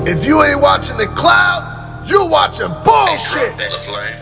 If you ain't watching the cloud, you watching bullshit. That's lame.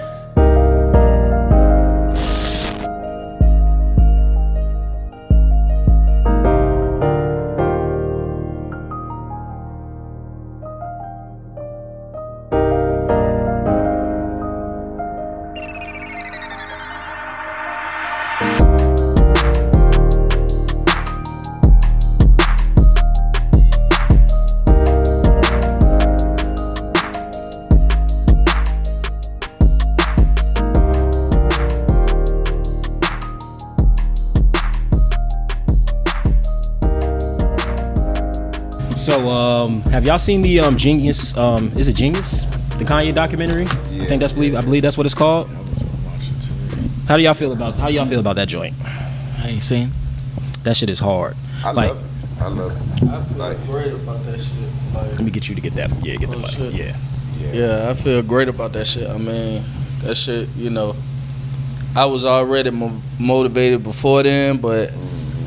So, have y'all seen the Genius? Is it Genius? The Kanye documentary? Yeah. I believe that's what it's called. How y'all feel about that joint? I ain't seen. That shit is hard. I love it. I feel great about that shit. Let me get you to get that. Yeah, get the mic. Shit. Yeah. I feel great about that shit. I mean, that shit, I was already motivated before then, but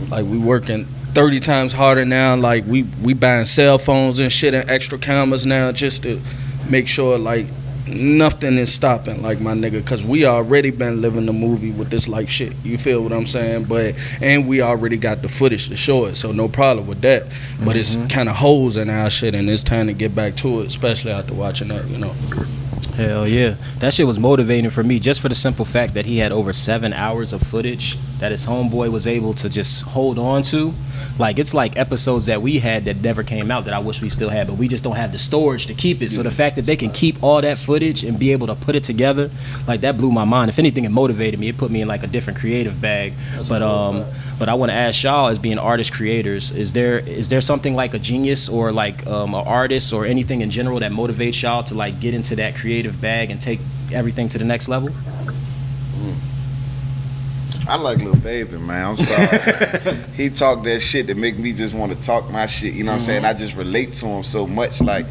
like we working 30 times harder now. Like we buying cell phones and shit and extra cameras now just to make sure like nothing is stopping, like my nigga, cause we already been living the movie with this life shit. You feel what I'm saying? And we already got the footage to show it, so no problem with that. But it's kind of holes in our shit, and it's time to get back to it, especially after watching that. Hell yeah. That shit was motivating for me just for the simple fact that he had over 7 hours of footage that his homeboy was able to just hold on to. Like, it's like episodes that we had that never came out that I wish we still had, but we just don't have the storage to keep it. So the fact that they can keep all that footage and be able to put it together, like, that blew my mind. If anything, it motivated me. It put me in like a different creative bag. But I want to ask y'all, as being artist creators, is there something like a genius or like an artist or anything in general that motivates y'all to like get into that creative bag and take everything to the next level? I like Lil Baby, man. I'm sorry. He talk that shit that make me just want to talk my shit. You know what I'm saying? I just relate to him so much, like,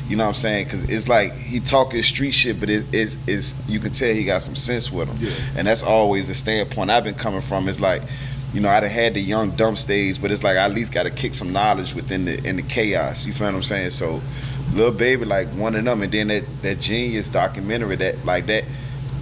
you know what I'm saying? Because it's like he talking street shit, but it's you can tell he got some sense with him. Yeah. And that's always the standpoint I've been coming from. It's like, I done had the young dumb stage, but it's like I at least got to kick some knowledge within the chaos. You feel what I'm saying? So Lil Baby, like, one of them, and then that Genius documentary that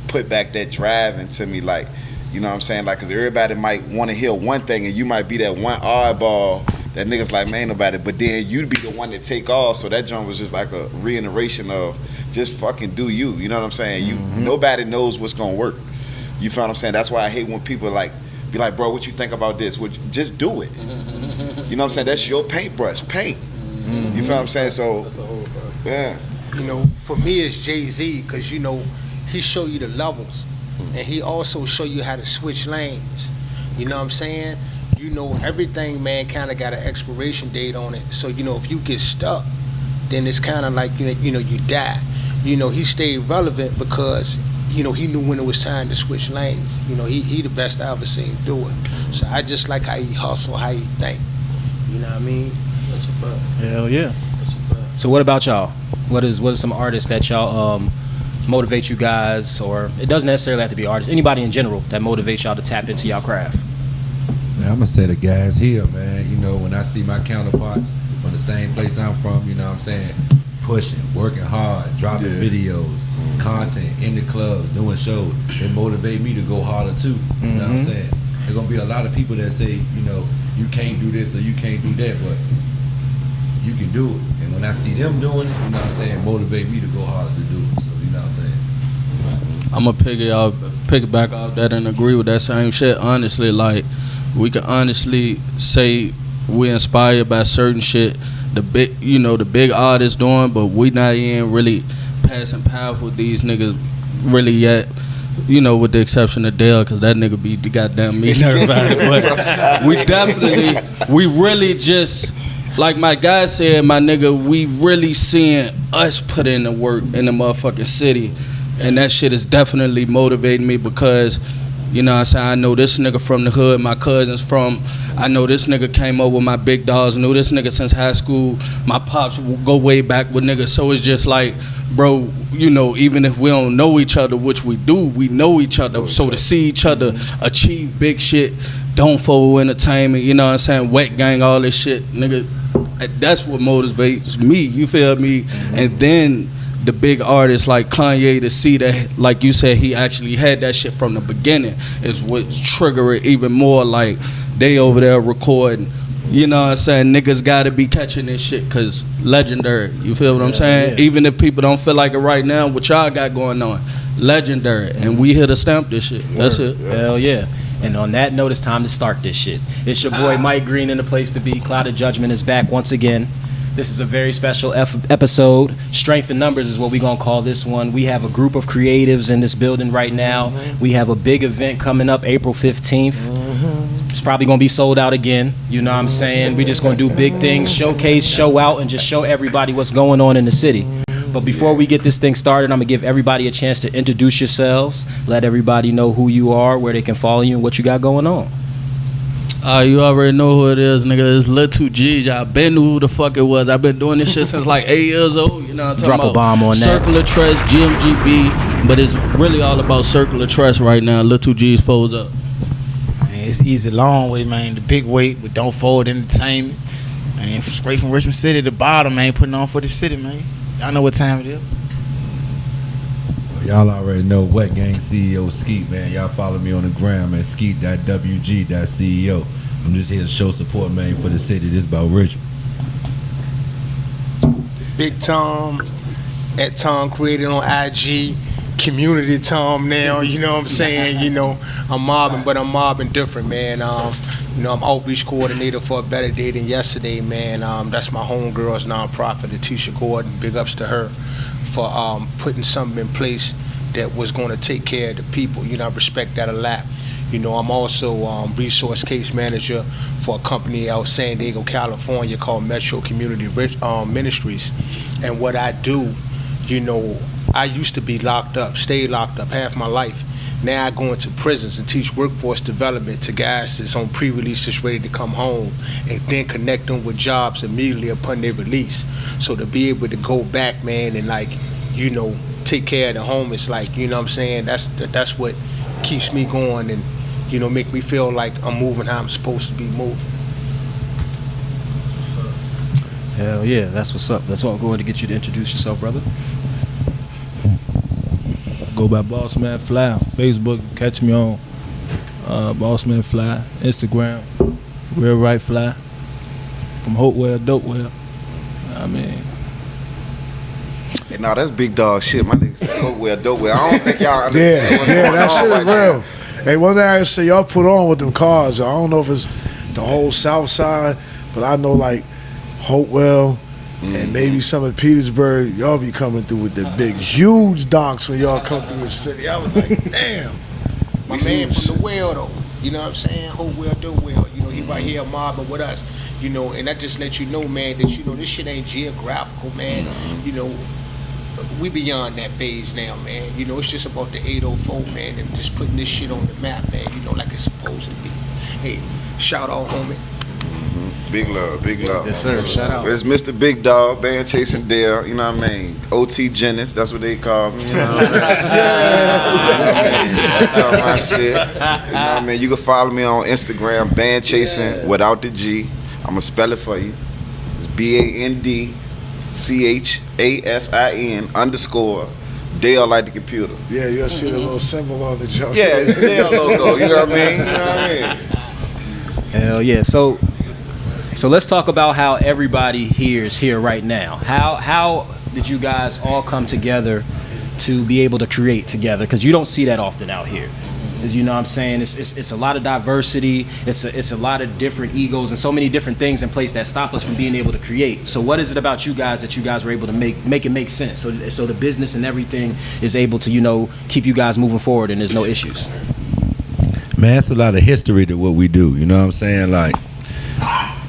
put back that drive into me, like, you know what I'm saying? Like, because everybody might want to hear one thing, and you might be that one oddball that niggas like, man, nobody, but then you'd be the one that take off. So that joint was just like a reiteration of just fucking do you. You know what I'm saying? Nobody knows what's gonna work. You feel what I'm saying? That's why I hate when people like be like, bro, what you think about this? Just do it. You know what I'm saying? That's your paintbrush, paint. You feel what I'm saying? So, yeah. For me, it's Jay-Z, because he show you the levels. And he also show you how to switch lanes. You know what I'm saying? Everything, man, kind of got an expiration date on it. So, if you get stuck, then it's kind of like, you die. He stayed relevant because, he knew when it was time to switch lanes. He the best I ever seen do it. So I just like how he hustle, how he think. You know what I mean? That's a fact. Hell yeah. That's a fact. So what about y'all? What is some artists that y'all motivate you guys, or it doesn't necessarily have to be artists, anybody in general that motivates y'all to tap into y'all craft? Man, I'm gonna say the guys here, man. When I see my counterparts from the same place I'm from, you know what I'm saying, pushing, working hard, dropping videos, content in the clubs, doing shows, it motivate me to go harder too. You know what I'm saying? There's gonna be a lot of people that say, you can't do this or you can't do that, but you can do it. And when I see them doing it, you know what I'm saying, motivate me to go harder to do it. So, you know what I'm saying? I'm gonna piggyback off that and agree with that same shit. Honestly, like, we can honestly say we inspired by certain shit the big artists doing, but we not even really passing path with these niggas really yet. With the exception of Dale, because that nigga be the goddamn meeting everybody. But we really just, like my guy said, my nigga, we really seeing us put in the work in the motherfucking city. And that shit is definitely motivating me because, I know this nigga from the hood, my cousins from, I know this nigga came over with my big dogs, knew this nigga since high school, my pops go way back with niggas, so it's just like, bro, even if we don't know each other, which we do, we know each other, so to see each other achieve big shit, Don't Fool Entertainment, Wet Gang, all this shit, nigga, that's what motivates me. You feel me? And then the big artists like Kanye, to see that, like you said, he actually had that shit from the beginning, is what trigger it even more. Like, they over there recording. You know what I'm saying? Niggas gotta be catching this shit, cause legendary. You feel what I'm saying? Yeah. Even if people don't feel like it right now, what y'all got going on, legendary. And we here to stamp this shit. That's it. Hell yeah. And on that note, it's time to start this shit. It's your boy Mike Green in the place to be. Cloud of Judgment is back once again. This is a very special episode. Strength in numbers is what we're going to call this one. We have a group of creatives in this building right now. We have a big event coming up April 15th. It's probably going to be sold out again. You know what I'm saying? We're just going to do big things, showcase, show out, and just show everybody what's going on in the city. But before we get this thing started, I'm going to give everybody a chance to introduce yourselves. Let everybody know who you are, where they can follow you, and what you got going on. You already know who it is, nigga. It's Lil 2G's. Y'all been knew who the fuck it was. I've been doing this shit since like 8 years old. You know what I'm talking Drop about? a bomb on that. Circle of Trust, GMGB. But it's really all about Circle of Trust right now. Lil 2G's Foes Up. Man, it's easy, long way, man. The big weight with Don't Fold Entertainment. Man, straight from Richmond City to bottom, man. Putting on for the city, man. Y'all know what time it is. Y'all already know Wet Gang CEO Skeet, man. Y'all follow me on the gram at skeet.wg.ceo. I'm just here to show support, man, for the city. This about Richmond. Big Tom, at Tom created on IG, Community Tom now, you know what I'm saying? You know, I'm mobbing, but I'm mobbing different, man. You know, I'm outreach coordinator for A Better Day Than Yesterday, man. That's my homegirl's nonprofit, Atisha Gordon. Big ups to her for putting something in place that was going to take care of the people. You know, I respect that a lot. You know, I'm also resource case manager for a company out San Diego, California called Metro Community Ministries. And what I do, you know, I used to be locked up, stayed locked up half my life. Now I go into prisons and teach workforce development to guys that's on pre-release, just ready to come home, and then connect them with jobs immediately upon their release. So to be able to go back, man, and like, you know, take care of the homeless, like, you know what I'm saying? That's what keeps me going and, you know, make me feel like I'm moving how I'm supposed to be moving. Hell yeah, that's what's up. That's what I'm going to get you to introduce yourself, brother. Go by Bossman Fly. Facebook, catch me on Bossman Fly. Instagram, Real Right Fly. From Hopewell, Dopewell. I mean, Hey, nah, that's big dog shit. My nigga said, "Oh well, dope well." I don't think y'all understand. Yeah, what's yeah, going that on shit right is real. now. Hey, one thing I can say, y'all put on with them cars. I don't know if it's the whole South Side, but I know like Hopewell and maybe some of Petersburg, y'all be coming through with the big, huge donks when y'all come through the city. I was like, damn. My man from the well, though, you know what I'm saying? Hopewell, Dopewell. You know, he right here mobbing with us. You know, and that just lets you know, man, that, you know, this shit ain't geographical, man. You know, we beyond that phase now, man. You know, it's just about the 804, man, and just putting this shit on the map, man, you know, like it's supposed to be. Hey, shout out, homie. Big love, big love. Yes, sir. Shout out. It's Mr. Big Dog, Band Chasing Dale, you know what I mean? OT Jennings, that's what they call me, you know what I mean? I tell my shit. You know what I mean? You can follow me on Instagram, Band Chasing without the G. I'm gonna spell it for you. It's BANDCHASIN_ Dale like the computer. Yeah, you'll see the little symbol on the jump. Yeah, it's Dale logo, you know what I mean? You know what I mean? Hell yeah. So let's talk about how everybody here is here right now. How did you guys all come together to be able to create together? Because you don't see that often out here. You know what I'm saying? It's a lot of diversity. It's a lot of different egos and so many different things in place that stop us from being able to create. So what is it about you guys that you guys were able to make it make sense? So the business and everything is able to, you know, keep you guys moving forward and there's no issues. Man, it's a lot of history to what we do. You know what I'm saying? Like,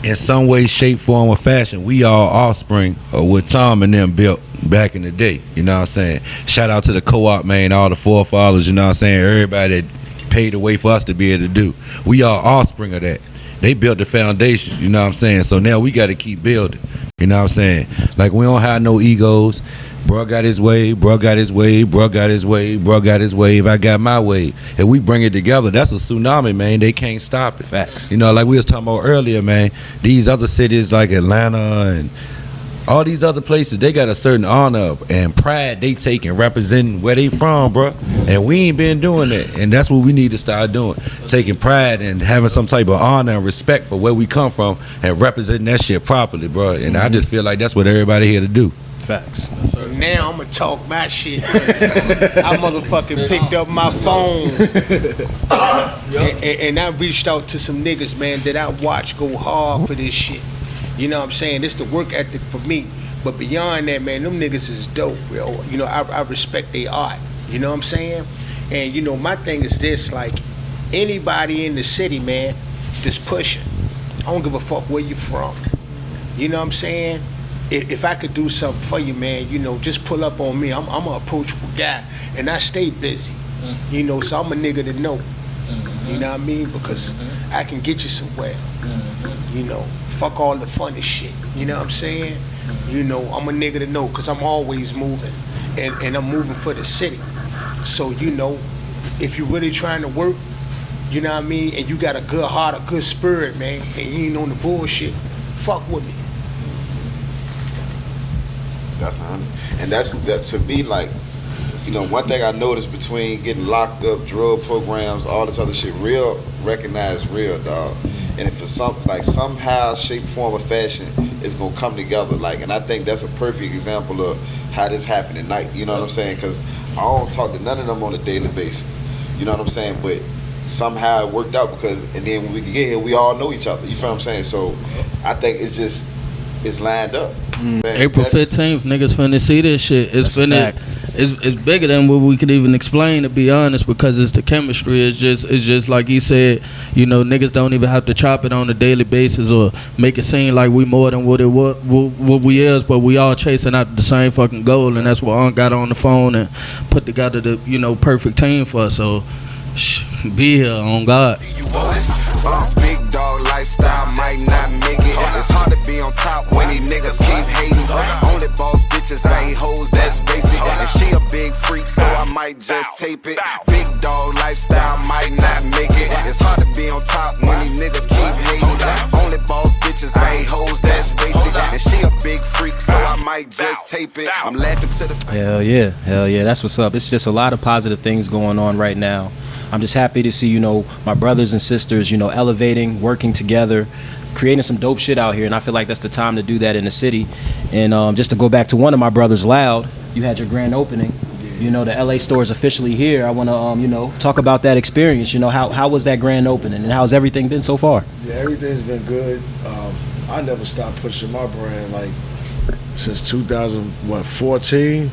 in some way, shape, form, or fashion, we all offspring of what Tom and them built back in the day. You know what I'm saying? Shout out to the co-op, man, all the forefathers, you know what I'm saying? Everybody that paved the way for us to be able to do. We all offspring of that. They built the foundation, you know what I'm saying? So now we got to keep building. You know what I'm saying? Like, we don't have no egos. Bro got his way, bro got his way, bro got his way, bro got his wave, I got my way. If we bring it together, that's a tsunami, man. They can't stop it. Facts. You know, like we was talking about earlier, man. These other cities like Atlanta and all these other places, they got a certain honor and pride they take in representing where they from, bro. And we ain't been doing that. And that's what we need to start doing. Taking pride and having some type of honor and respect for where we come from and representing that shit properly, bro. And I just feel like that's what everybody here to do. Facts. Now I'm gonna talk my shit. I motherfucking picked up my phone and I reached out to some niggas, man, that I watch go hard for this shit. You know what I'm saying? It's the work ethic for me. But beyond that, man, them niggas is dope, yo. You know, I respect their art. You know what I'm saying? And you know, my thing is this, like, anybody in the city, man, just pushing. I don't give a fuck where you from. You know what I'm saying? If I could do something for you, man, you know, just pull up on me. I'm an approachable guy, and I stay busy. You know, so I'm a nigga to know. You know what I mean? Because I can get you somewhere. You know, fuck all the funny shit. You know what I'm saying? You know, I'm a nigga to know, because I'm always moving, and I'm moving for the city. So, you know, if you're really trying to work, you know what I mean, and you got a good heart, a good spirit, man, and you ain't on the bullshit, fuck with me. That's 100. And that to me, like, you know, one thing I noticed between getting locked up, drug programs, all this other shit, real recognize real, dog. And if it's something like somehow, shape, form, or fashion, it's gonna come together. Like, and I think that's a perfect example of how this happened at night. You know what I'm saying? Because I don't talk to none of them on a daily basis. You know what I'm saying? But somehow it worked out because, and then when we get here, we all know each other. You feel what I'm saying? So I think it's lined up. April 15th, niggas finna see this shit. It's bigger than what we could even explain, to be honest, because it's the chemistry. It's just like he said, you know, niggas don't even have to chop it on a daily basis or make it seem like we more than what we is, but we all chasing out the same fucking goal, and that's what Unc got on the phone and put together the, you know, perfect team for us. So be here, on God. Big dog lifestyle might not make it. It's hard to be on top when these niggas keep hating. Only boss bitches, I ain't hoes, that's basic. And she a big freak, so I might just tape it. Big dog lifestyle might not make it. It's hard to be on top when these niggas keep hating. Only boss bitches, I ain't hoes, that's basic. And she a big freak, so I might just tape it. I'm laughing to the Hell yeah, that's what's up. It's just a lot of positive things going on right now. I'm just happy to see, you know, my brothers and sisters, you know, elevating, working together, creating some dope shit out here, and I feel like that's the time to do that in the city. And just to go back to one of my brothers, Loud, you had your grand opening. You know, the LA store is officially here. I want to, you know, talk about that experience. You know, how was that grand opening, and how's everything been so far? Yeah, everything's been good. I never stopped pushing my brand, like, since 2014.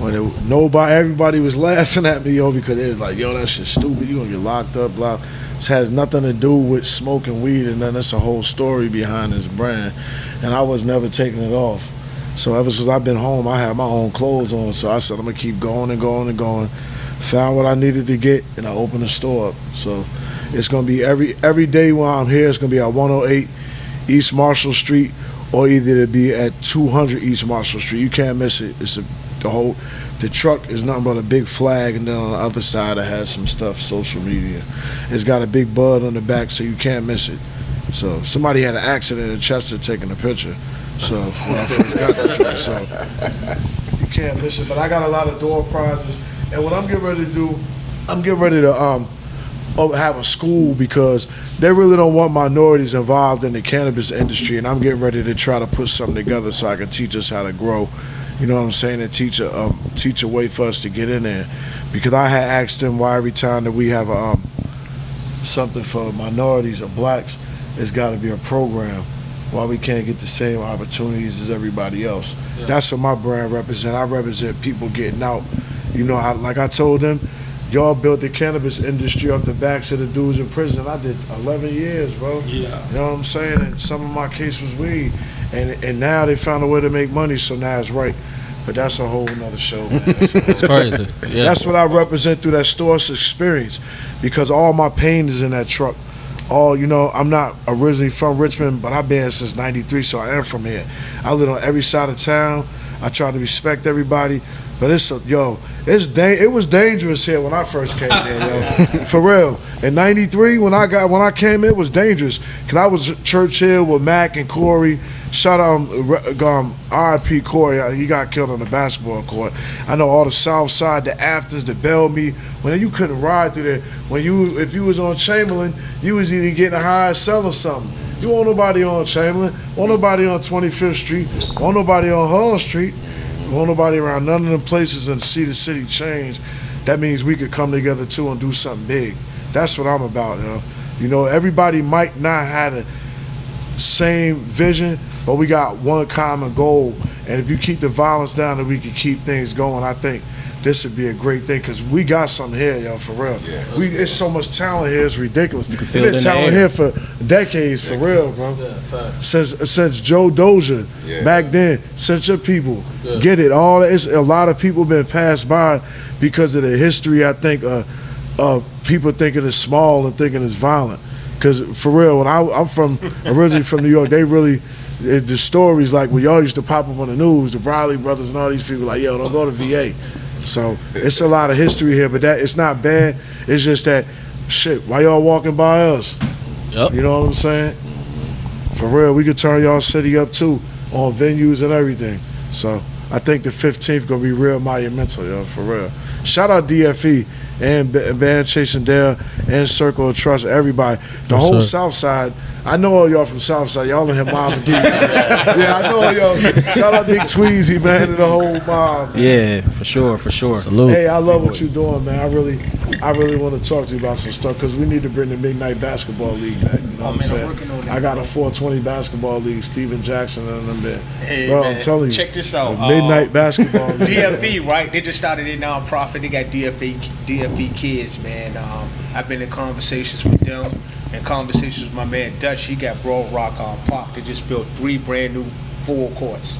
When everybody was laughing at me, yo, because they was like, yo, that shit's stupid, you gonna get locked up, blah. This has nothing to do with smoking weed, and then that's a whole story behind this brand. And I was never taking it off. So ever since I've been home, I have my own clothes on. So I said, I'm gonna keep going and going and going. Found what I needed to get, and I opened the store up. So it's gonna be every day while I'm here, it's gonna be at 108 East Marshall Street, or either to be at 200 East Marshall Street. You can't miss it. The truck is nothing but a big flag, and then on the other side it has some stuff, social media. It's got a big bud on the back, so you can't miss it. So somebody had an accident in Chester taking a picture. So when I first got the truck, so you can't miss it. But I got a lot of door prizes, and what I'm getting ready to do, I'm getting ready to have a school, because they really don't want minorities involved in the cannabis industry, and I'm getting ready to try to put something together so I can teach us how to grow. You know what I'm saying? And teach a way for us to get in there, because I had asked them why every time that we have something for minorities or blacks, it's got to be a program. Why we can't get the same opportunities as everybody else? Yeah. That's what my brand represent. I represent people getting out. You know, like I told them, y'all built the cannabis industry off the backs of the dudes in prison. I did 11 years, bro. Yeah. You know what I'm saying? And some of my case was weed. And now they found a way to make money, so now it's right. But that's a whole nother show, man. It's crazy. Yeah. That's what I represent through that store's experience, because all my pain is in that truck. I'm not originally from Richmond, but I've been here since '93, so I am from here. I live on every side of town. I try to respect everybody, but it was dangerous here when I first came there, yo. For real. In '93, when I came, it was dangerous because I was at Churchill with Mac and Corey. Shout out R.I.P. Corey. He got killed on the basketball court. I know all the South Side, the Aftons, the Bellmead. When you couldn't ride through there, if you was on Chamberlain, you was either getting high or selling something. You want nobody on Chamberlain, want nobody on 25th Street, want nobody on Hull Street, want nobody around none of them places and see the city change. That means we could come together too and do something big. That's what I'm about, yo. Everybody might not have the same vision, but we got one common goal. And if you keep the violence down and we can keep things going, I think this would be a great thing because we got something here, yo, for real. Yeah. It's so much talent here, it's ridiculous. We've been talent here for decades, for real, bro. Yeah, since Joe Dozier, back then, since your people, get it. A lot of people been passed by because of the history, I think, of people thinking it's small and thinking it's violent. Because for real, when I'm originally from New York, they really, the stories like when y'all used to pop up on the news, the Briley brothers and all these people like, yo, don't go to VA. So it's a lot of history here, but it's not bad. It's just that, shit, why y'all walking by us? Yep. You know what I'm saying? For real, we could turn y'all city up too on venues and everything. So I think the 15th gonna be real monumental, yo, for real. Shout out DFE and Band Chasing Dale and Circle of Trust, everybody. The whole South Side. I know all y'all from South Side. Y'all in here mob deep. Yeah, I know all y'all. Shout out Big Tweezy, man, and the whole mob. Yeah, for sure. Salute. Hey, I love what you're doing, man. I really want to talk to you about some stuff because we need to bring the Midnight Basketball League back. You know what I'm saying? I got a 420 basketball league, Steven Jackson and them there. Hey, bro, man, I'm telling you. check this out. Midnight Basketball League. DFE, right? They just started a nonprofit. They got DFE kids, man. I've been in conversations with them and conversations with my man Dutch. He got Broad Rock Park. They just built 3 brand new full courts.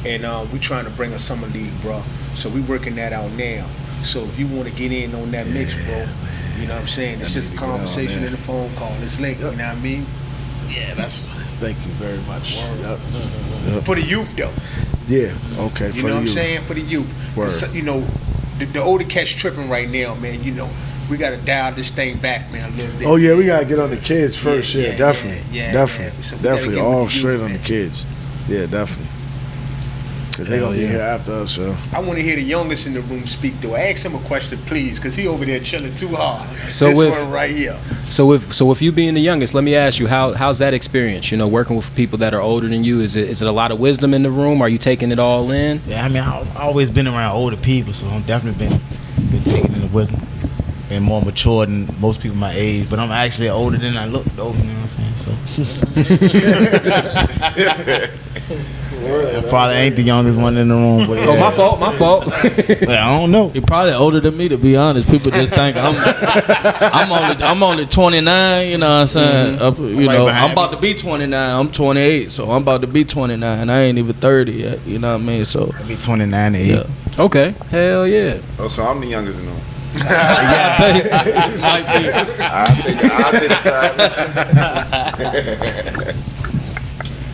And we trying to bring a summer league, bro. So we working that out now. So if you want to get in on that mix, bro, you know what I'm saying? It's just a conversation and a phone call. It's late, you know what I mean? Yeah, thank you very much. Yep. For the youth, though. Yeah, okay, you know what I'm saying? For the youth. The older cats tripping right now, man, we got to dial this thing back, man, a little bit. Oh, yeah, we got to get on the kids first. Yeah, definitely. Definitely. So definitely. All straight on the kids. Yeah, definitely. Because they're going to be here after us, yo. I want to hear the youngest in the room speak, though. Ask him a question, please, because he over there chilling too hard. So this one right here. So with you being the youngest, let me ask you, how's that experience? Working with people that are older than you. Is it a lot of wisdom in the room? Are you taking it all in? Yeah, I mean, I've always been around older people, so I'm definitely been taking in the wisdom. Been more mature than most people my age, but I'm actually older than I look, though. You know what I'm saying? So I probably ain't the youngest one in the room. But Oh, my fault. But I don't know. He probably older than me, to be honest. People just think I'm only 29. You know what I'm saying? I'm about to be 29. I'm 28, so I'm about to be 29. I ain't even 30 yet. You know what I mean? So I'll be 29 to 8. Yeah. Okay, hell yeah. Oh, so I'm the youngest in the room. yeah, I'll take the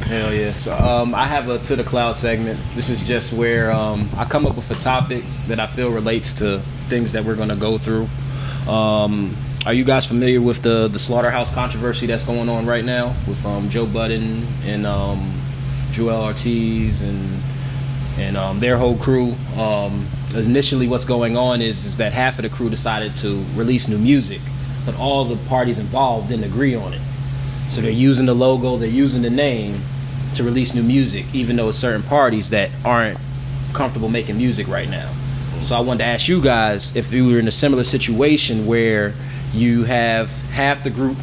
Hell yeah. So I have a To The Cloud segment. This is just where I come up with a topic that I feel relates to things that we're going to go through. Are you guys familiar with the Slaughterhouse controversy that's going on right now with Joe Budden and Joel Ortiz and their whole crew? Initially what's going on is that half of the crew decided to release new music, but all the parties involved didn't agree on it. So they're using the logo, they're using the name to release new music, even though it's certain parties that aren't comfortable making music right now. So I wanted to ask you guys if you were in a similar situation where you have half the group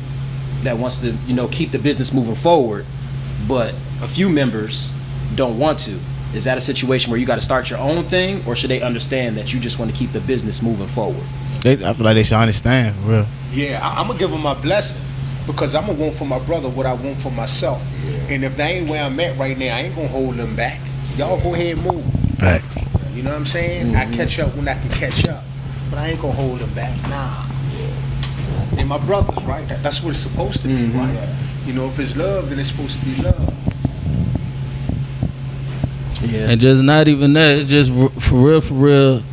that wants to, keep the business moving forward, but a few members don't want to. Is that a situation where you got to start your own thing, or should they understand that you just want to keep the business moving forward? I feel like they should understand, for real. Yeah, I'm going to give them my blessing because I'm going to want for my brother what I want for myself. Yeah. And if they ain't where I'm at right now, I ain't going to hold them back. Y'all go ahead and move. Facts. You know what I'm saying? I catch up when I can catch up, but I ain't going to hold them back. Nah. They're my brothers, right? That's what it's supposed to be, right? You know, if it's love, then it's supposed to be love. Yeah. And just not even that, it's just for real.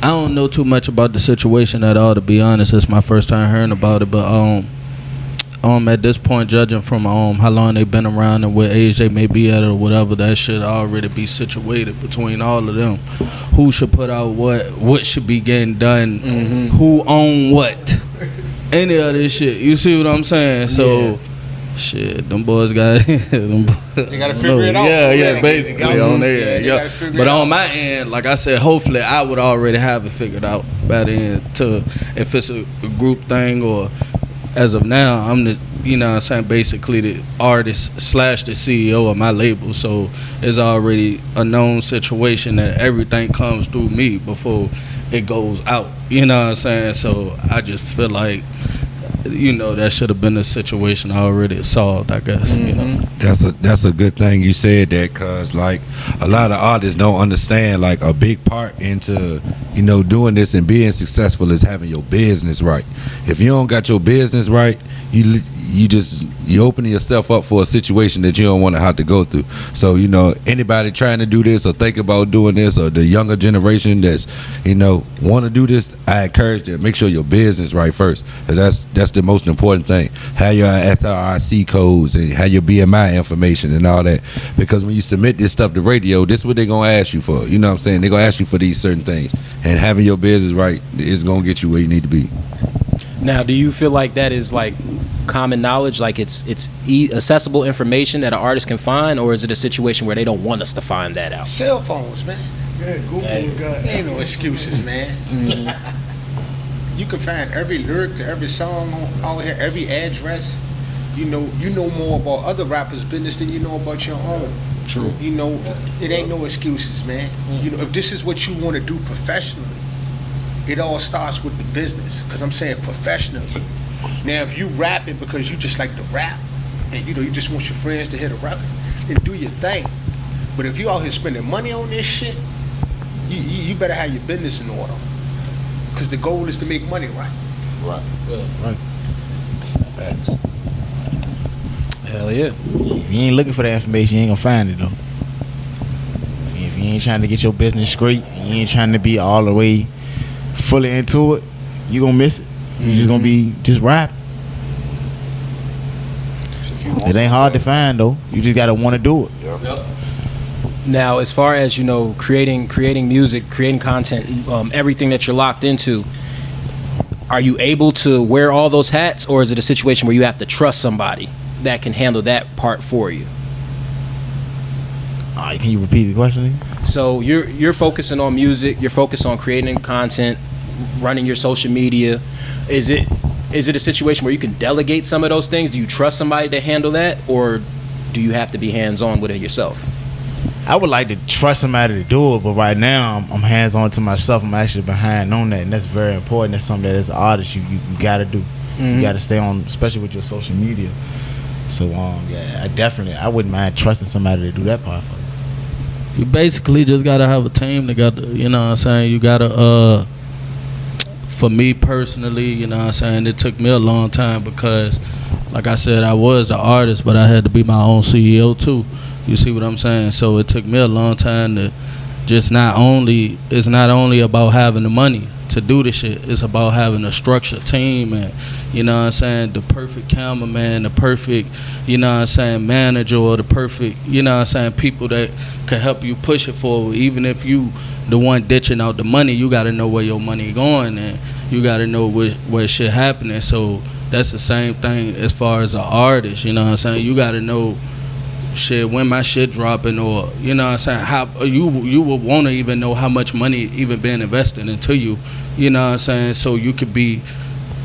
I don't know too much about the situation at all, to be honest. It's my first time hearing about it, but at this point, judging from how long they've been around and what age they may be at or whatever, that should already be situated between all of them. Who should put out what should be getting done, who own what, any of this shit. You see what I'm saying? So, shit, them boys got them. They gotta figure it out. Yeah, basically on there. They gotta figure But it out. on my end, like I said, hopefully I would already have it figured out by the end. To if it's a group thing or as of now, I'm the, you know what I'm saying, basically the artist / the CEO of my label. So it's already a known situation that everything comes through me before it goes out. You know what I'm saying? So I just feel like, you know, that should have been a situation already solved, I guess. You know, That's a good thing you said that, cause like a lot of artists don't understand like a big part into, you know, doing this and being successful is having your business right. If you don't got your business right, you opening yourself up for a situation that you don't want to have to go through. So, you know, anybody trying to do this or think about doing this, or the younger generation that's, you know, want to do this, I encourage you, make sure your business right first, cause that's the most important thing. Have your SRC codes and have your BMI information and all that, because when you submit this stuff to radio, this is what they're gonna ask you for. You know what I'm saying? They're gonna ask you for these certain things, and having your business right is gonna get you where you need to be. Now, do you feel like that is like common knowledge, like it's accessible information that an artist can find, or is it a situation where they don't want us to find that out? Cell phones, man. Yeah, Google got Ain't no excuses, man. You can find every lyric to every song out here, every address. You know more about other rappers' business than you know about your own. True. You know, it ain't no excuses, man. You know, if this is what you want to do professionally, it all starts with the business. Cause I'm saying professionally. Now, if you rapping because you just like to rap, and you know you just want your friends to hear the record, then do your thing. But if you out here spending money on this shit, you better have your business in order. Cause the goal is to make money, right? Right. Facts. Hell yeah. If you ain't looking for that information, you ain't gonna find it though. If you ain't trying to get your business straight, you ain't trying to be all the way fully into it, you gonna miss it. You just gonna be just rapping. It ain't hard to find though. You just gotta want to do it. Now, as far as, you know, creating music, creating content, everything that you're locked into, are you able to wear all those hats, or is it a situation where you have to trust somebody that can handle that part for you? Can you repeat the question? So you're focusing on music, you're focused on creating content, running your social media. Is it a situation where you can delegate some of those things? Do you trust somebody to handle that, or do you have to be hands-on with it yourself? I would like to trust somebody to do it, but right now I'm hands-on to myself. I'm actually behind on that, and that's very important. That's something that as an artist you gotta do. You gotta stay on, especially with your social media. So yeah, I wouldn't mind trusting somebody to do that part for you. you basically just gotta have a team that got, you know what I'm saying, you gotta for me personally, you know what I'm saying, it took me a long time because like I said, I was the artist, but I had to be my own CEO too. You see what I'm saying? So it took me a long time to just it's not only about having the money to do the shit, it's about having a structured team, and you know what I'm saying, the perfect cameraman, the perfect, you know what I'm saying, manager, or the perfect, you know what I'm saying, people that can help you push it forward. Even if you the one ditching out the money, you got to know where your money going, and you got to know where shit happening. So that's the same thing as far as an artist, you know what I'm saying, you got to know shit when my shit dropping, or you know what I'm saying, how you will want to even know how much money even being invested into you, you know what I'm saying, so you could be,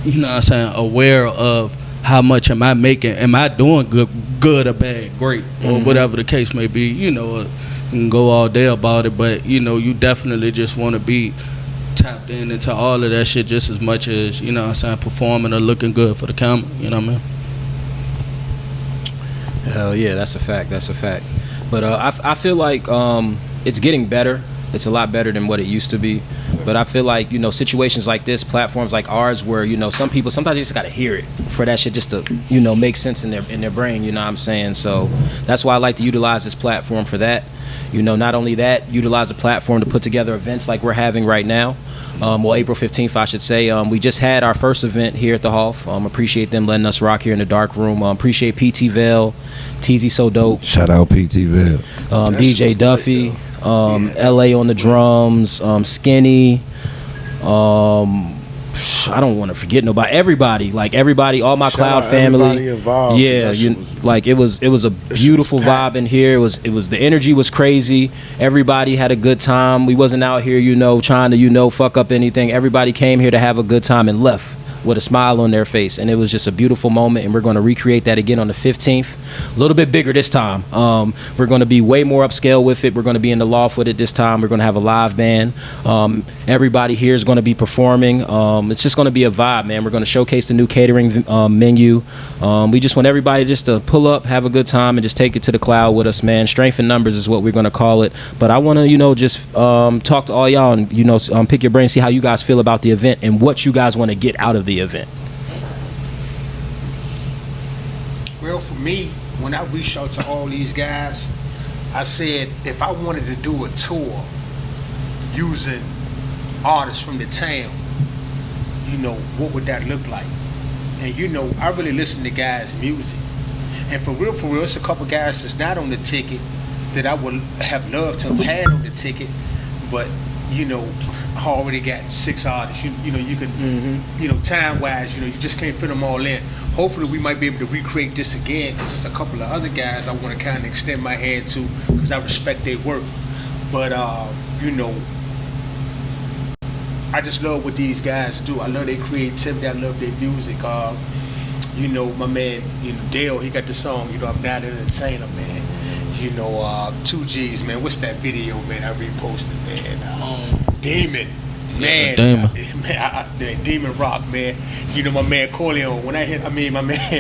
you know what I'm saying, aware of how much am I making, am I doing good or bad, great, or whatever the case may be. You know, you can go all day about it, but you know, you definitely just want to be tapped into all of that shit just as much as, you know what I'm saying, performing or looking good for the camera, you know what I mean? Hell yeah, that's a fact. But I feel like it's getting better. It's a lot better than what it used to be. But I feel like, you know, situations like this, platforms like ours, where, you know, some people sometimes you just gotta hear it for that shit just to, you know, make sense in their brain. You know what I'm saying? So that's why I like to utilize this platform for that. You know, not only that, utilize the platform to put together events like we're having right now. Well, April 15th, I should say. We just had our first event here at the Hoff. Appreciate them letting us rock here in the dark room. Appreciate PT Vale, TZ So Dope. Shout out PT Vale. DJ Duffy, LA on the drums, Skinny. I don't want to forget nobody. Everybody, all my Shout Cloud out family. everybody involved. Yeah, it was a beautiful vibe in here. It was the energy was crazy. Everybody had a good time. We wasn't out here, you know, trying to, you know, fuck up anything. Everybody came here to have a good time and left with a smile on their face, and it was just a beautiful moment. And we're going to recreate that again on the 15th, a little bit bigger this time. We're going to be way more upscale with it. We're going to be in the loft with it this time. We're going to have a live band. Everybody here is going to be performing. It's just going to be a vibe, man. We're going to showcase the new catering menu. We just want everybody just to pull up, have a good time, and just take it to the cloud with us, man. Strength in numbers is what we're going to call it. But I want to, you know, just talk to all y'all and, you know, pick your brain, see how you guys feel about the event and what you guys want to get out of the event. Well, for me, when I reached out to all these guys, I said if I wanted to do a tour using artists from the town, you know, what would that look like? And you know, I really listen to guys' music. And for real, it's a couple guys that's not on the ticket that I would have loved to have had on the ticket, but you know, I already got 6 artists. You know, you can, you know, time-wise, you know, you just can't fit them all in. Hopefully, we might be able to recreate this again, because there's a couple of other guys I want to kind of extend my hand to, because I respect their work. But you know, I just love what these guys do. I love their creativity. I love their music. You know, my man, you know, Dale, he got the song, you know, I'm Not an Entertainer, man. You know, 2G's, man. What's that video, man? I reposted, man. Demon, man. Demon. Man, Demon Rock, man. You know, my man Corleone. When I hit, my man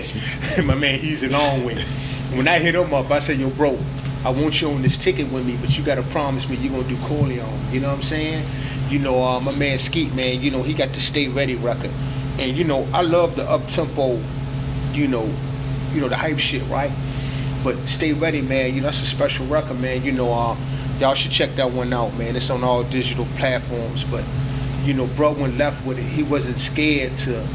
Easy Longway. When I hit him up, I said, yo, bro, I want you on this ticket with me, but you gotta promise me you're gonna do Corleone. You know what I'm saying? You know, my man Skeet, man. You know, he got the Stay Ready record, and you know, I love the up tempo. You know, the hype shit, right? But Stay Ready, man, you know, that's a special record, man. You know, y'all should check that one out, man. It's on all digital platforms. But, you know, bro went left with it. He wasn't scared to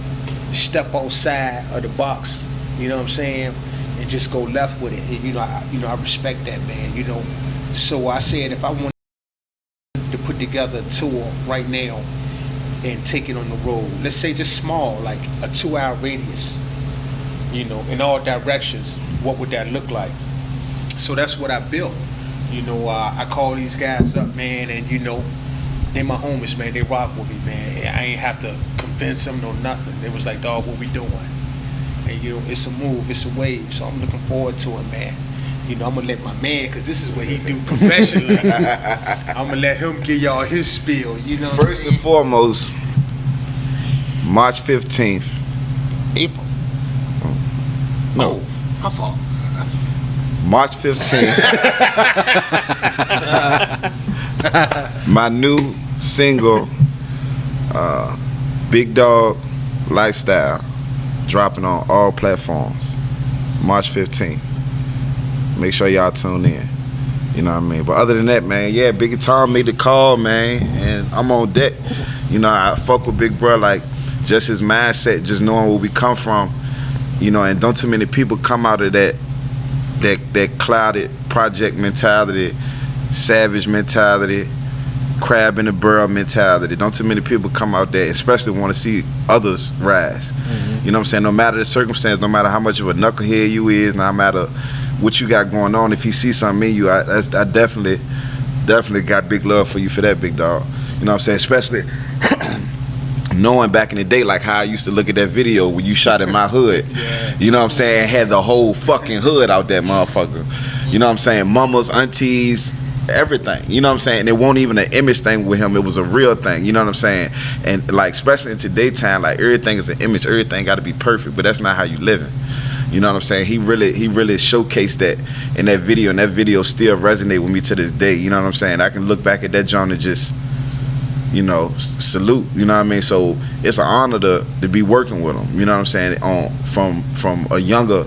step outside of the box, you know what I'm saying? And just go left with it. And, you know, I respect that, man, you know. So I said if I wanted to put together a tour right now and take it on the road, let's say just small, like a 2-hour radius, you know, in all directions, what would that look like? So that's what I built. You know, I call these guys up, man, and you know, they my homies, man. They rock with me, man. I ain't have to convince them no nothing. They was like, dog, what we doing? And you know, it's a move, it's a wave. So I'm looking forward to it, man. You know, I'm gonna let my man, because this is what he do professionally. I'm gonna let him give y'all his spiel. You know, First and foremost, March 15th. April. No. How far? March 15th. My new single, Big Dog Lifestyle, dropping on all platforms. March 15th. Make sure y'all tune in. You know what I mean? But other than that, man, yeah, Biggie Tom made the call, man, and I'm on deck. You know, I fuck with Big Bro, like, just his mindset, just knowing where we come from. You know, and don't too many people come out of that clouded project mentality, savage mentality, crab in the barrel mentality. Don't too many people come out there, especially want to see others rise. You know what I'm saying? No matter the circumstance, no matter how much of a knucklehead you is, no matter what you got going on, if he sees something in you, I definitely got big love for you for that, big dog. You know what I'm saying? Especially knowing back in the day, like how I used to look at that video when you shot in my hood. Yeah. You know what I'm saying? Had the whole fucking hood out that motherfucker. You know what I'm saying? Mamas, aunties, everything. You know what I'm saying? It wasn't even an image thing with him. It was a real thing. You know what I'm saying? And like, especially in today's time, like everything is an image. Everything got to be perfect, but that's not how you living. You know what I'm saying? He really showcased that in that video, and that video still resonate with me to this day. You know what I'm saying? I can look back at that joint and just, you know, salute. You know what I mean? So it's an honor to be working with him. You know what I'm saying? From a younger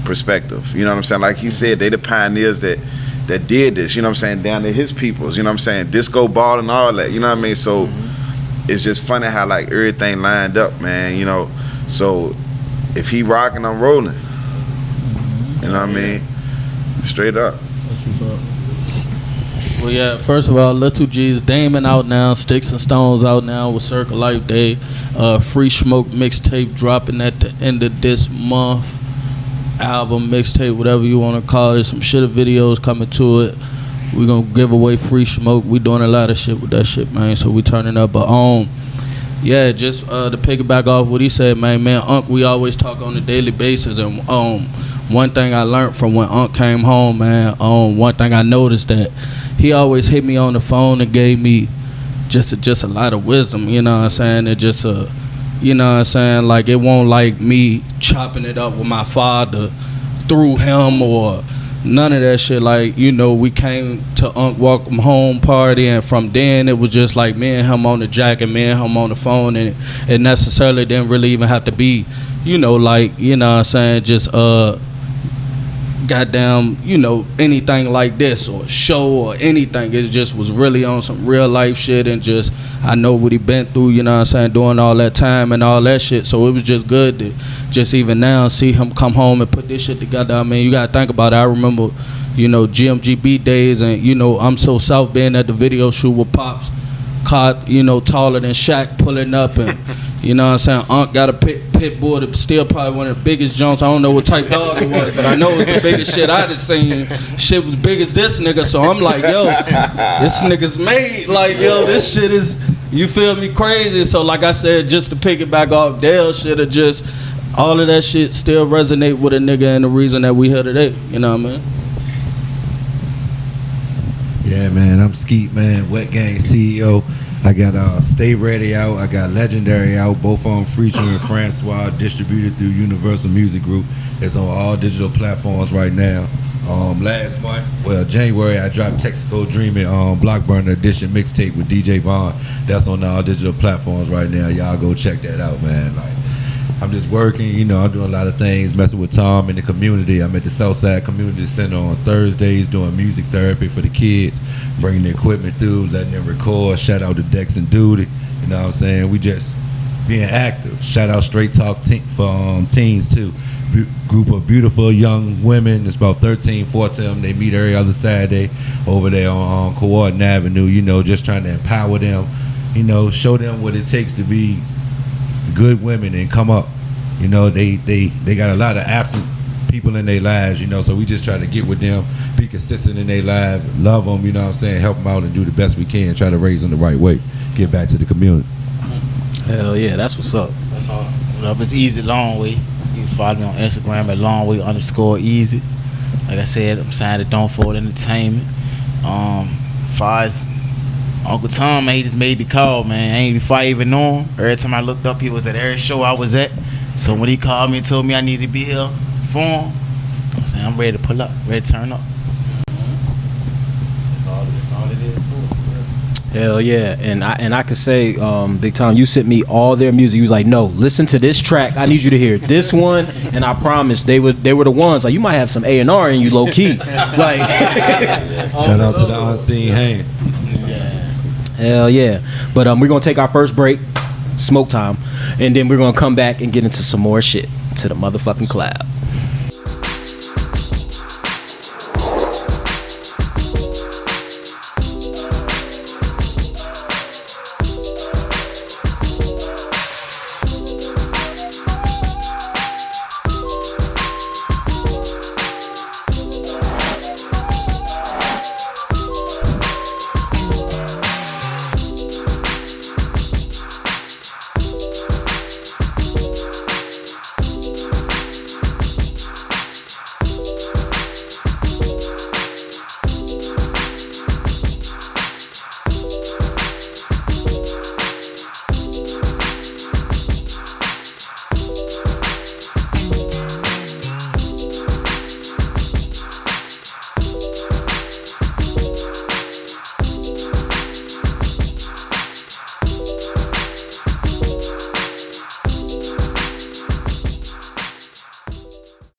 perspective. You know what I'm saying? Like he said, they the pioneers that did this. You know what I'm saying? Down to his peoples. You know what I'm saying? Disco ball and all that. You know what I mean? So it's just funny how like everything lined up, man. You know, so if he rocking, I'm rolling. You know what I mean? Straight up. Well, yeah, first of all, Little G's Damon out now, Sticks and Stones out now with Circle Life Day. Free Smoke mixtape dropping at the end of this month. Album, mixtape, whatever you want to call it. Some shit videos coming to it. We're going to give away Free Smoke. We doing a lot of shit with that shit, man, so we turning up. But yeah, just to piggyback off what he said, man, Unc, we always talk on a daily basis, and one thing I learned from when Unc came home, man, one thing I noticed that he always hit me on the phone and gave me just a lot of wisdom, you know what I'm saying? It just you know what I'm saying, like it won't like me chopping it up with my father through him or none of that shit. Like, you know, we came to Unc Welcome Home party, and from then it was just like me and him on the jack and me and him on the phone, and it necessarily didn't really even have to be, you know, like, you know what I'm saying, just goddamn, you know, anything like this or show or anything. It just was really on some real life shit, and just I know what he been through, you know what I'm saying, doing all that time and all that shit. So it was just good to just even now see him come home and put this shit together. I mean, you gotta think about it. I remember, you know, GMGB days, and you know, I'm so South being at the video shoot with Pops, caught, you know, taller than Shaq pulling up, and you know what I'm saying, Unc got a pit bull that's still probably one of the biggest joints. I don't know what type dog it was, but I know it's the biggest shit I'd have seen. Shit was big as this nigga, so I'm like, yo, this nigga's made. Like, yo, this shit is, you feel me, crazy. So like I said, just to piggyback off Dale shit, or just all of that shit still resonate with a nigga, and the reason that we here today, you know what I mean? Yeah, man, I'm Skeet, man, Wet Gang CEO. I got Stay Ready out. I got Legendary out. Both on featuring and Francois, distributed through Universal Music Group. It's on all digital platforms right now. Last month, January, I dropped Texaco Dreaming Blockburner Edition mixtape with DJ Vaughn. That's on all digital platforms right now. Y'all go check that out, man. Like, I'm just working, you know, I'm doing a lot of things, messing with Tom in the community. I'm at the Southside Community Center on Thursdays doing music therapy for the kids, bringing the equipment through, letting them record. Shout out to Dex and Duty, you know what I'm saying? We just being active. Shout out Straight Talk for teens too. Group of beautiful young women. It's about 13, 14 of them. They meet every other Saturday over there on Coordin Avenue, you know, just trying to empower them, you know, show them what it takes to be good women and come up. You know, they got a lot of absent people in their lives, you know, so we just try to get with them, be consistent in their lives, love them, you know what I'm saying, help them out and do the best we can, try to raise them the right way, get back to the community. Hell yeah, that's what's up. That's all. What up? It's Easy Long Way. You can follow me on Instagram at longway_easy. Like I said, I'm signed to Don't Fold Entertainment. Far as Uncle Tom, man, he just made the call, man. Before I even know him, every time I looked up, he was at every show I was at. So when he called me and told me I needed to be here for him, I said, I'm ready to pull up, ready to turn up. That's all it is to it. Hell yeah, and I could say, Big Tom, you sent me all their music. You was like, no, listen to this track. I need you to hear this one, and I promise they were the ones. Like, you might have some A&R in you, low key. Like, shout out to the unseen hand. Hell yeah. But we're going to take our first break, smoke time, and then we're going to come back and get into some more shit to the motherfucking cloud.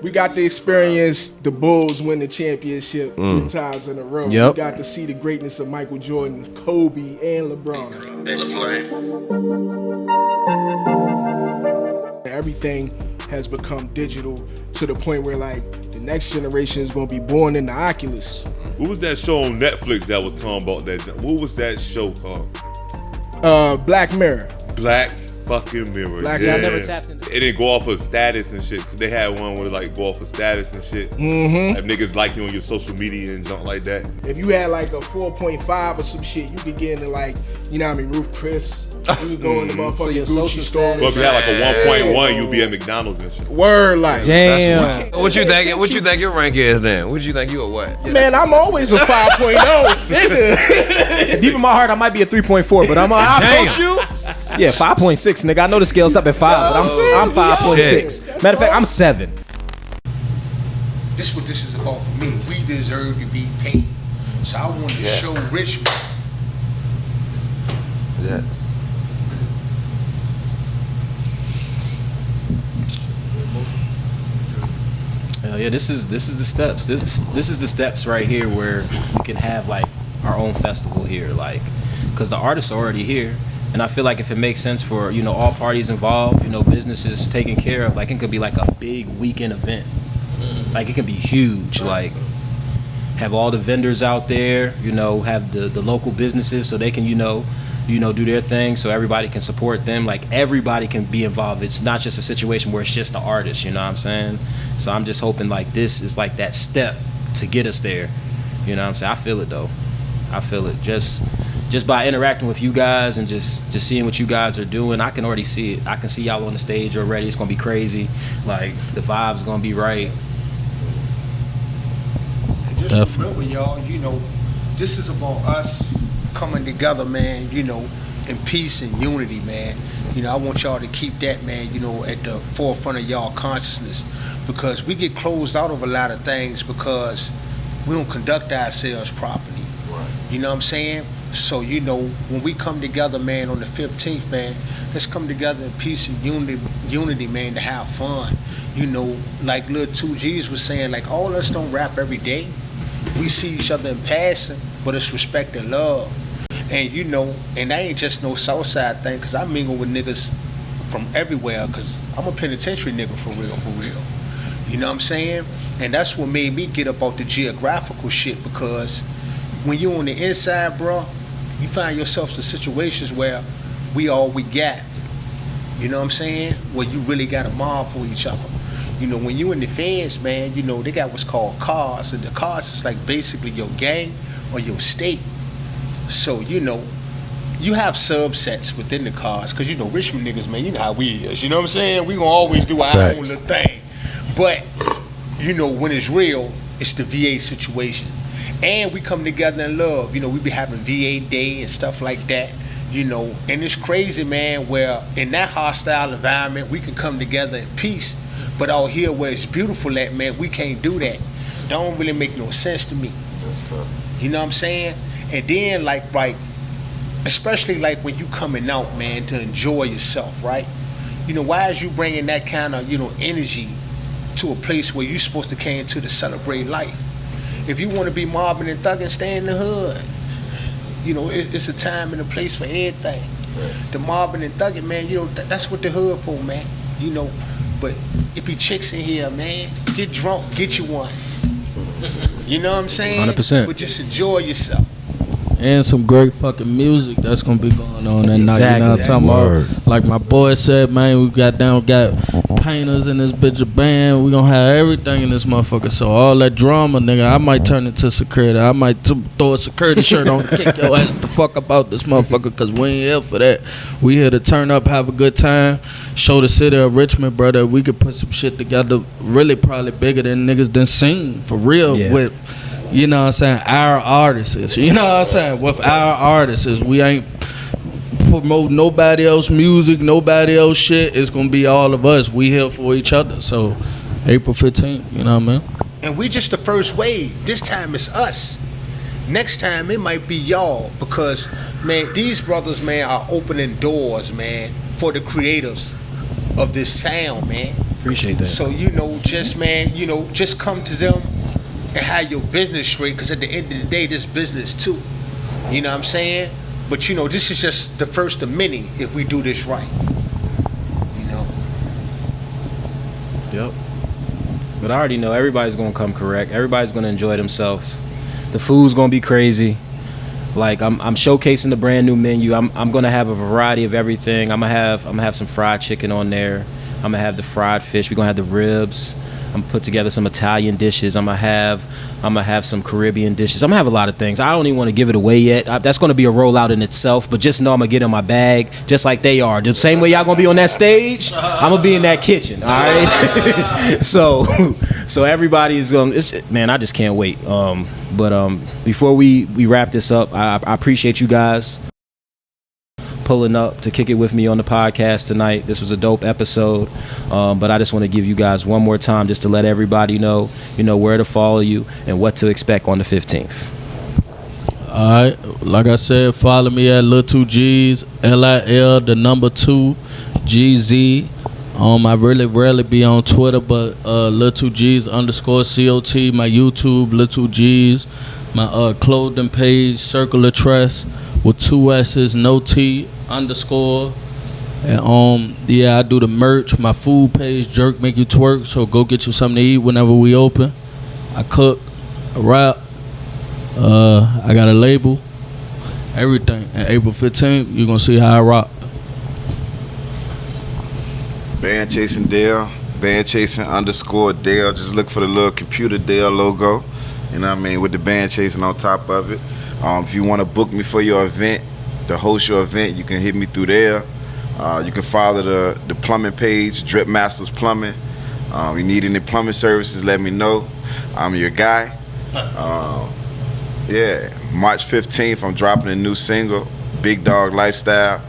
We got to experience the Bulls win the championship 3 times in a row. Yep. We got to see the greatness of Michael Jordan, Kobe, and LeBron. Everything has become digital to the point where like the next generation is going to be born in the Oculus. What was that show on Netflix that was talking about that? What was that show called? Black Mirror. Black fucking Mirror. Black yeah. I never tapped into It didn't go off of status and shit. So they had one where like go off of status and shit. Mm-hmm. Like niggas like you on your social media and junk like that. If you had like a 4.5 or some shit, you could get into like, you know what I mean, Ruth Chris. You could go in the motherfucking Gucci store. But if you had like a 1.1, you'd be at McDonald's and shit. Word like. Damn. What you think? What you think your rank is then? What you think you a what? Man, I'm always a 5.0, nigga. Deep in my heart, I might be a 3.4, but I'll coach you. Yeah, 5.6, nigga. I know the scale's up at 5, but I'm 5.6. Matter of fact, I'm 7. This is what this is about for me. We deserve to be paid. So I want to show Richmond. Yes. Hell yeah, this is the steps. This is the steps right here where we can have like our own festival here, like, because the artists are already here, and I feel like if it makes sense for all parties involved, businesses taken care of, like it could be like a big weekend event, like it can be huge, like have all the vendors out there, have the local businesses so they can do their thing, so everybody can support them. Like everybody can be involved. It's not just a situation where it's just the artist. You know what I'm saying? So I'm just hoping like this is like that step to get us there. You know what I'm saying? I feel it though. I feel it just by interacting with you guys and just seeing what you guys are doing. I can already see it. I can see y'all on the stage already. It's gonna be crazy. Like the vibe's gonna be right. And just remember, y'all. This is about us coming together, man, in peace and unity, man. I want y'all to keep that, man, at the forefront of y'all consciousness, because we get closed out of a lot of things because we don't conduct ourselves properly. Right. You know what I'm saying? So, when we come together, man, on the 15th, man, let's come together in peace and unity, man, to have fun. Like Lil 2G's was saying, like, all of us don't rap every day. We see each other in passing, but it's respect and love. And and that ain't just no Southside thing, because I mingle with niggas from everywhere, because I'm a penitentiary nigga for real. You know what I'm saying? And that's what made me get up out the geographical shit, because when you on the inside, bro, you find yourself in situations where we all we got. You know what I'm saying? Where you really got a mob for each other. When you in the feds, man, they got what's called cars, and the cars is like basically your gang or your state. So, you have subsets within the cars, because, Richmond niggas, man, you know how we is. You know what I'm saying? We gonna always do our own little thing. But, when it's real, it's the VA situation. And we come together in love. We be having VA Day and stuff like that. And it's crazy, man, where in that hostile environment, we can come together in peace. But out here where it's beautiful at, man, we can't do that. Don't really make no sense to me. That's tough. You know what I'm saying? And then, like, especially like when you coming out, man, to enjoy yourself, right? Why is you bringing that kind of, energy to a place where you're supposed to came to celebrate life? If you want to be mobbing and thugging, stay in the hood. It's a time and a place for everything. Right. The mobbing and thugging, man, that's what the hood for, man. But if be chicks in here, man, get drunk, get you one. You know what I'm saying? 100%. But just enjoy yourself. And some great fucking music that's gonna be going on that night. You know what I'm talking about? Like my boy said, man, we got painters in this bitch, a band. We gonna have everything in this motherfucker. So all that drama, nigga, I might turn into security. I might throw a security shirt on and kick your ass the fuck about this motherfucker, because we ain't here for that. We here to turn up, have a good time, show the city of Richmond, brother. We could put some shit together really probably bigger than niggas done seen, for real, with, you know what I'm saying, our artists. You know what I'm saying? With our artists, we ain't promote nobody else music, nobody else shit. It's gonna be all of us. We here for each other. So April 15th, you know what I mean? And we just the first wave. This time it's us. Next time it might be y'all, because, man, these brothers, man, are opening doors, man, for the creators of this sound, man. Appreciate that. So just man, just come to them and have your business straight. Because at the end of the day, this business too. You know what I'm saying? But this is just the first of many if we do this right. Yep. But I already know everybody's gonna come correct. Everybody's gonna enjoy themselves. The food's gonna be crazy. Like I'm showcasing the brand new menu. I'm gonna have a variety of everything. I'm gonna have some fried chicken on there. I'm gonna have the fried fish. We're gonna have the ribs. I'm gonna put together some Italian dishes. I'm gonna have some Caribbean dishes. I'm gonna have a lot of things. I don't even want to give it away yet. That's gonna be a rollout in itself. But just know I'm gonna get in my bag, just like they are. The same way y'all gonna be on that stage, I'm gonna be in that kitchen. All right. so everybody is gonna. Man, I just can't wait. But before we wrap this up, I appreciate you guys pulling up to kick it with me on the podcast tonight. This was a dope episode, but I just want to give you guys one more time just to let everybody know, where to follow you and what to expect on the 15th. All right, like I said, follow me at Lil 2G's, LIL, the number 2, GZ. I really rarely be on Twitter, but Lil 2G's _COT, my YouTube, Lil 2G's, my clothing page, Circle of Trust, with 2 S's, no T, _. And I do the merch, my food page, Jerk Make You Twerk, so go get you something to eat whenever we open. I cook, I rap, I got a label, everything. And April 15th, you're gonna see how I rock. Band Chasing Dale, Band Chasing _Dale. Just look for the little computer Dale logo, you know what I mean, with the Band Chasing on top of it. If you want to book me for your event, to host your event, you can hit me through there. You can follow the plumbing page, Drip Masters Plumbing. You need any plumbing services, let me know. I'm your guy. March 15th, I'm dropping a new single, Big Dog Lifestyle.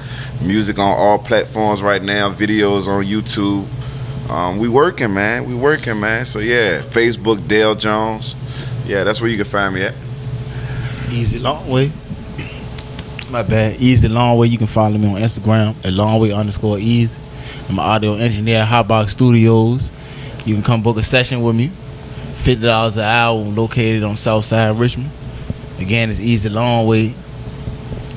Music on all platforms right now, videos on YouTube. We working, man. So yeah, Facebook, Dale Jones. Yeah, that's where you can find me at. Easy Long Way. My bad. Easy Long Way. You can follow me on Instagram at longway_easy. I'm an audio engineer at Hotbox Studios. You can come book a session with me. $50 an hour, located on Southside Richmond. Again, it's Easy Long Way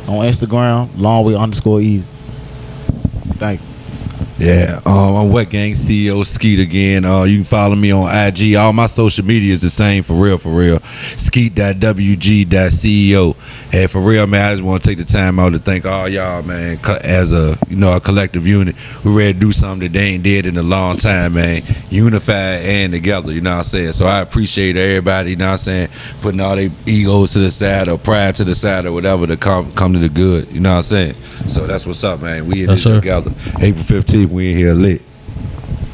on Instagram, longway_easy. Thank you. Yeah, I'm Wet Gang CEO Skeet again. You can follow me on IG. All my social media is the same, for real. Skeet.wg.ceo. And for real, man, I just want to take the time out to thank all y'all, man, as a collective unit. We ready to do something that they ain't did in a long time, man. Unified and together, you know what I'm saying? So I appreciate everybody, you know what I'm saying, putting all their egos to the side or pride to the side or whatever to come to the good, you know what I'm saying? So that's what's up, man. We in this together. April 15th, we in here lit.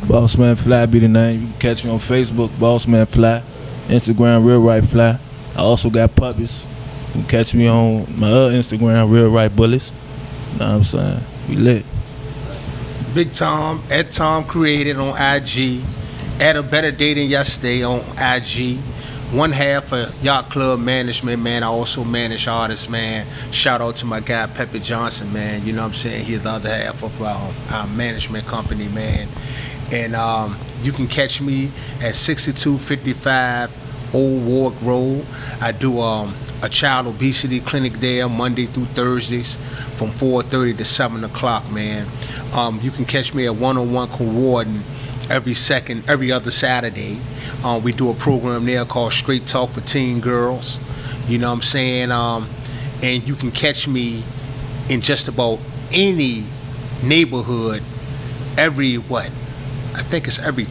Bossman Fly be the name. You can catch me on Facebook, Bossman Fly. Instagram, Real Right Fly. I also got puppies. You can catch me on my other Instagram, Real Right Bullets. You know what I'm saying? We lit. Big Tom, at Tom Created on IG. At A Better Day Than Yesterday on IG. One half of Yacht Club Management, man. I also manage artists, man. Shout out to my guy, Pepe Johnson, man. You know what I'm saying? He's the other half of our management company, man. And you can catch me at 6255 Old Ward Road. I do a child obesity clinic there Monday through Thursdays from 4:30 to 7 o'clock, man. You can catch me at 101 Cowarden every other Saturday. We do a program there called Straight Talk for Teen Girls. You know what I'm saying? And you can catch me in just about any neighborhood every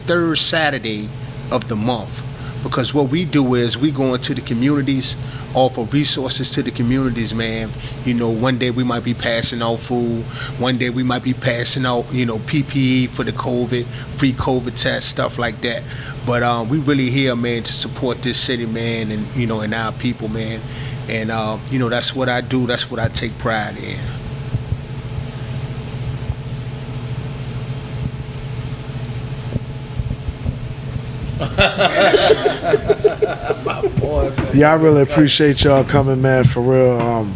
third Saturday of the month. Because what we do is we go into the communities, offer resources to the communities, man. One day we might be passing out food. One day we might be passing out, PPE for the COVID, free COVID test, stuff like that. But we really here, man, to support this city, man, and, and our people, man. And, that's what I do. That's what I take pride in. Yeah, I really appreciate y'all coming, man, for real.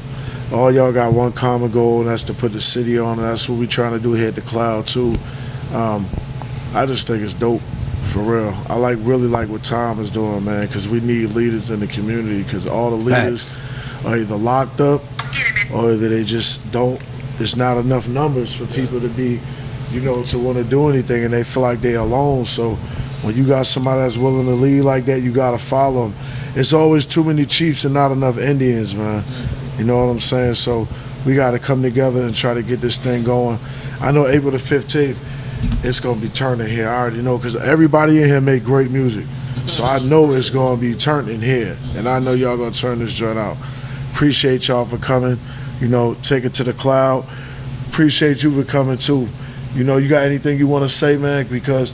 All y'all got one common goal, and that's to put the city on. And that's what we trying to do here at the Cloud too. I just think it's dope, for real. I really like what Tom is doing, man, because we need leaders in the community, because all the leaders are either locked up or either they just don't. There's not enough numbers for people to be, to want to do anything, and they feel like they're alone. So when you got somebody that's willing to lead like that, you got to follow them. It's always too many chiefs and not enough Indians, man. You know what I'm saying? So we got to come together and try to get this thing going. I know April the 15th, it's going to be turning here. I already know, because everybody in here make great music. So I know it's going to be turning here. And I know y'all going to turn this joint out. Appreciate y'all for coming. Take it to the cloud. Appreciate you for coming, too. You got anything you want to say, man? Because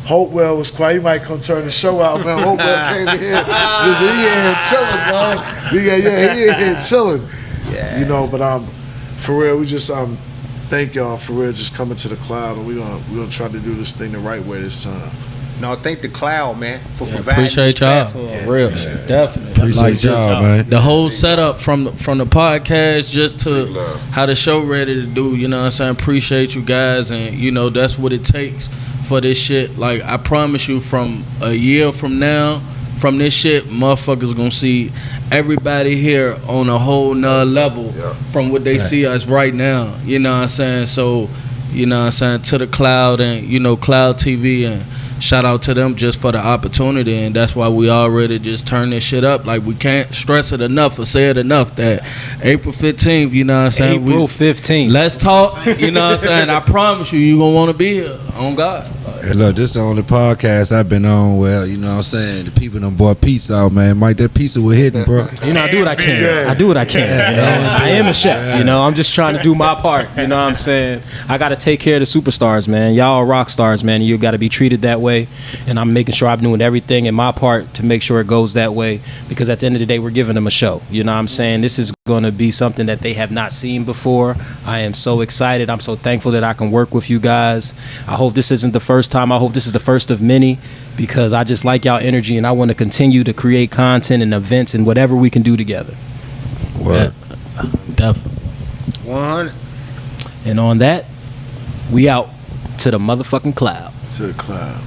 Hopewell was quiet. He might come turn the show out, man. Hopewell came in here. He in here chilling, man. He in here chilling. Yeah. But for real, we just thank y'all for real just coming to the cloud, and we're gonna try to do this thing the right way this time. No, thank the cloud, man, for providing appreciate this y'all. platform. Real, definitely. Appreciate y'all, man. The whole setup from the podcast just to how the show ready to do. You know what I'm saying? Appreciate you guys, and that's what it takes for this shit. Like, I promise you, from a year from now, from this shit, motherfuckers gonna see everybody here on a whole nother level from what they see us right now. You know what I'm saying? So, to the cloud and, Cloud TV, and shout out to them just for the opportunity, and that's why we already just turn this shit up. Like, we can't stress it enough or say it enough that April 15th, you know what I'm saying? April 15th. Let's talk, you know what I'm saying? I promise you gonna want to be here, on God. Hey, look, this is the only podcast I've been on where, you know what I'm saying, the people done bought pizza out, man. Mike, that pizza was hitting, bro. I do what I can. I do what I can. I am a chef. I'm just trying to do my part. You know what I'm saying? I got to take care of the superstars, man. Y'all are rock stars, man. You got to be treated that way. And I'm making sure I'm doing everything in my part to make sure it goes that way. Because at the end of the day, we're giving them a show. You know what I'm saying? This is going to be something that they have not seen before. I am so excited. I'm so thankful that I can work with you guys. I hope this isn't the first time. I hope this is the first of many, because I just like y'all energy, and I want to continue to create content and events and whatever we can do together. Word. Definitely. 100. And on that, we out to the motherfucking cloud. To the cloud.